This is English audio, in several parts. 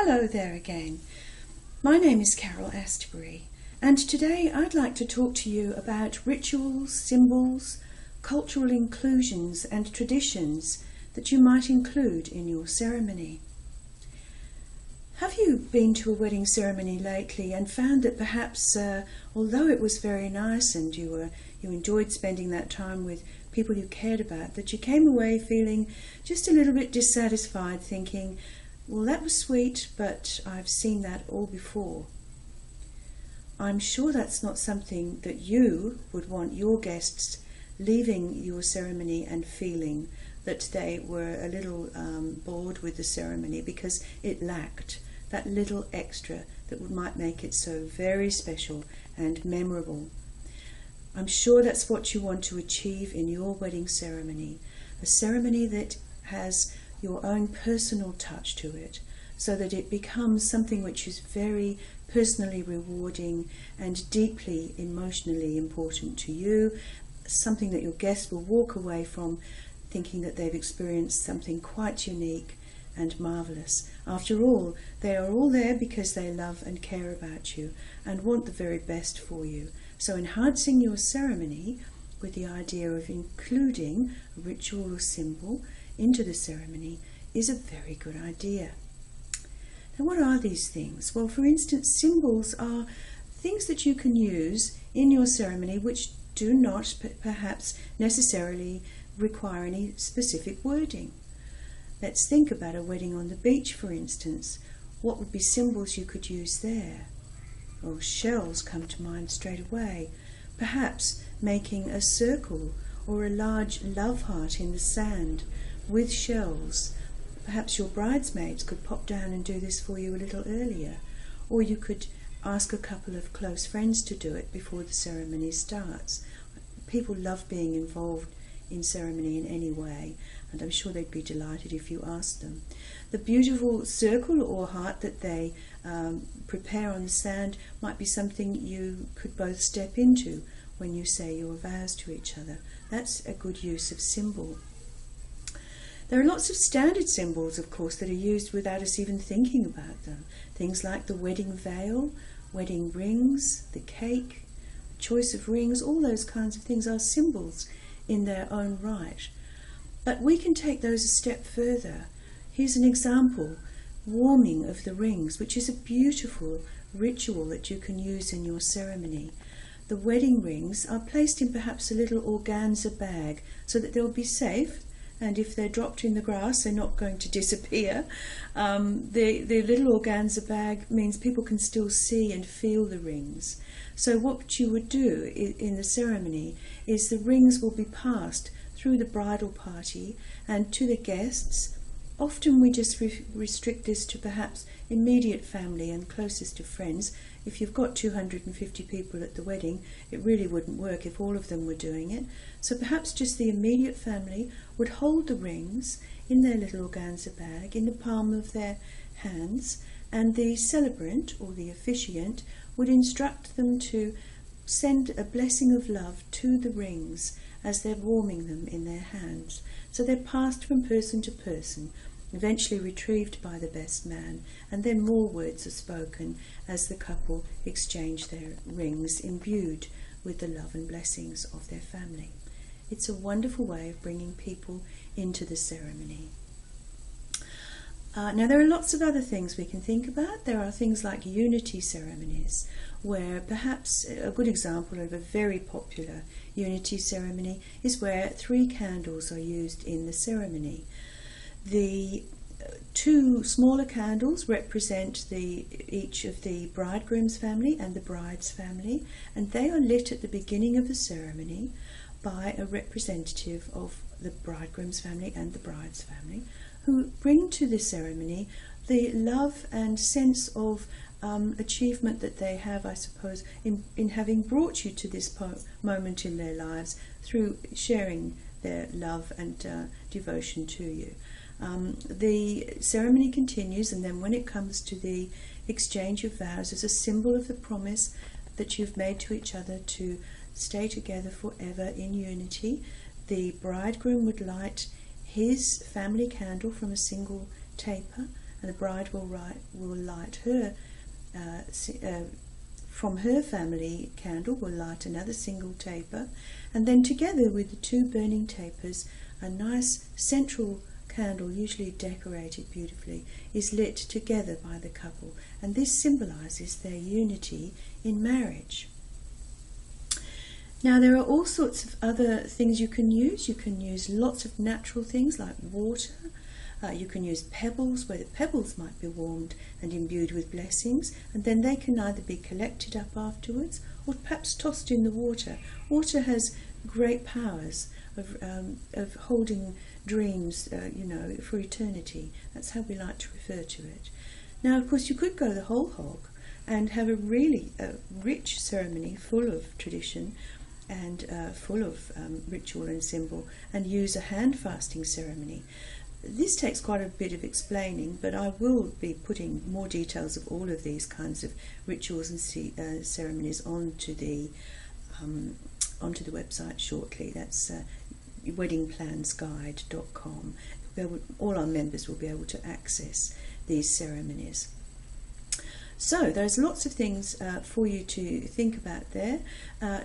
Hello there again. My name is Carol Astbury, and today I'd like to talk to you about rituals, symbols, cultural inclusions and traditions that you might include in your ceremony. Have you been to a wedding ceremony lately and found that perhaps, although it was very nice and you enjoyed spending that time with people you cared about, that you came away feeling just a little bit dissatisfied, thinking, well, that was sweet, but I've seen that all before. I'm sure that's not something that you would want your guests leaving your ceremony and feeling that they were a little bored with the ceremony because it lacked that little extra that might make it so very special and memorable. I'm sure that's what you want to achieve in your wedding ceremony, a ceremony that has your own personal touch to it, so that it becomes something which is very personally rewarding and deeply emotionally important to you, something that your guests will walk away from thinking that they've experienced something quite unique and marvellous. After all, they are all there because they love and care about you and want the very best for you. So enhancing your ceremony with the idea of including a ritual or symbol into the ceremony is a very good idea. Now, what are these things? Well, for instance, symbols are things that you can use in your ceremony which do not perhaps necessarily require any specific wording. Let's think about a wedding on the beach, for instance. What would be symbols you could use there? Well, shells come to mind straight away. Perhaps making a circle or a large love heart in the sand with shells. Perhaps your bridesmaids could pop down and do this for you a little earlier, or you could ask a couple of close friends to do it before the ceremony starts. People love being involved in ceremony in any way, and I'm sure they'd be delighted if you asked them. The beautiful circle or heart that they prepare on the sand might be something you could both step into when you say your vows to each other. That's a good use of symbol. There are lots of standard symbols, of course, that are used without us even thinking about them. Things like the wedding veil, wedding rings, the cake, choice of rings, all those kinds of things are symbols in their own right. But we can take those a step further. Here's an example, warming of the rings, which is a beautiful ritual that you can use in your ceremony. The wedding rings are placed in perhaps a little organza bag so that they'll be safe, and if they're dropped in the grass, they're not going to disappear. The little organza bag means people can still see and feel the rings. So what you would do in the ceremony is the rings will be passed through the bridal party and to the guests. Often we just restrict this to perhaps immediate family and closest to friends. If you've got 250 people at the wedding, it really wouldn't work if all of them were doing it. So perhaps just the immediate family would hold the rings in their little organza bag in the palm of their hands, and the celebrant or the officiant would instruct them to send a blessing of love to the rings as they're warming them in their hands. So they're passed from person to person, eventually retrieved by the best man, and then more words are spoken as the couple exchange their rings imbued with the love and blessings of their family. It's a wonderful way of bringing people into the ceremony. Now, there are lots of other things we can think about. There are things like unity ceremonies, where perhaps a good example of a very popular unity ceremony is where 3 candles are used in the ceremony. The 2 smaller candles represent each of the bridegroom's family and the bride's family, and they are lit at the beginning of the ceremony by a representative of the bridegroom's family and the bride's family, who bring to the ceremony the love and sense of achievement that they have, I suppose, in having brought you to this moment in their lives through sharing their love and devotion to you. The ceremony continues, and then when it comes to the exchange of vows as a symbol of the promise that you've made to each other to stay together forever in unity, the bridegroom would light his family candle from a single taper and the bride will light her from her family candle, will light another single taper, and then together with the two burning tapers, a nice central candle, usually decorated beautifully, is lit together by the couple, and this symbolises their unity in marriage. Now there are all sorts of other things you can use. You can use lots of natural things like water. You can use pebbles, where the pebbles might be warmed and imbued with blessings, and then they can either be collected up afterwards or perhaps tossed in the water. Water has great powers of holding dreams, for eternity. That's how we like to refer to it. Now, of course, you could go the whole hog and have a really rich ceremony full of tradition and full of ritual and symbol, and use a hand fasting ceremony. This takes quite a bit of explaining, but I will be putting more details of all of these kinds of rituals and ceremonies onto the website shortly. That's weddingplansguide.com. All our members will be able to access these ceremonies. So there's lots of things for you to think about there.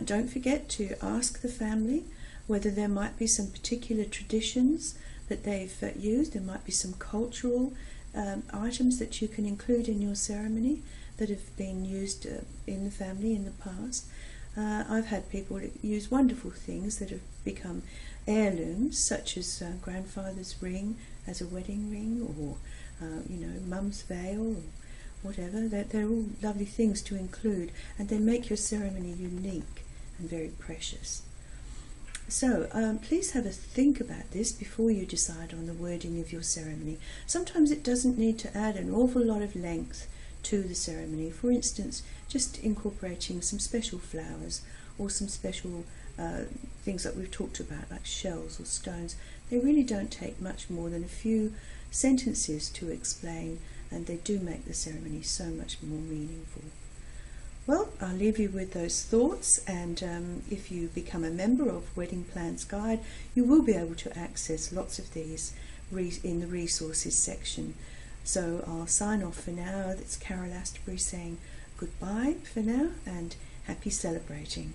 Don't forget to ask the family whether there might be some particular traditions that they've used. There might be some cultural items that you can include in your ceremony that have been used in the family in the past. I've had people use wonderful things that have become heirlooms, such as grandfather's ring as a wedding ring, or mum's veil, or whatever. They're all lovely things to include, and they make your ceremony unique and very precious. So please have a think about this before you decide on the wording of your ceremony. Sometimes it doesn't need to add an awful lot of length to the ceremony. For instance, just incorporating some special flowers or some special things that we've talked about, like shells or stones. They really don't take much more than a few sentences to explain, and they do make the ceremony so much more meaningful. Well, I'll leave you with those thoughts, and if you become a member of Wedding Plans Guide, you will be able to access lots of these in the resources section. So I'll sign off for now. That's Carol Astbury saying goodbye for now, and happy celebrating.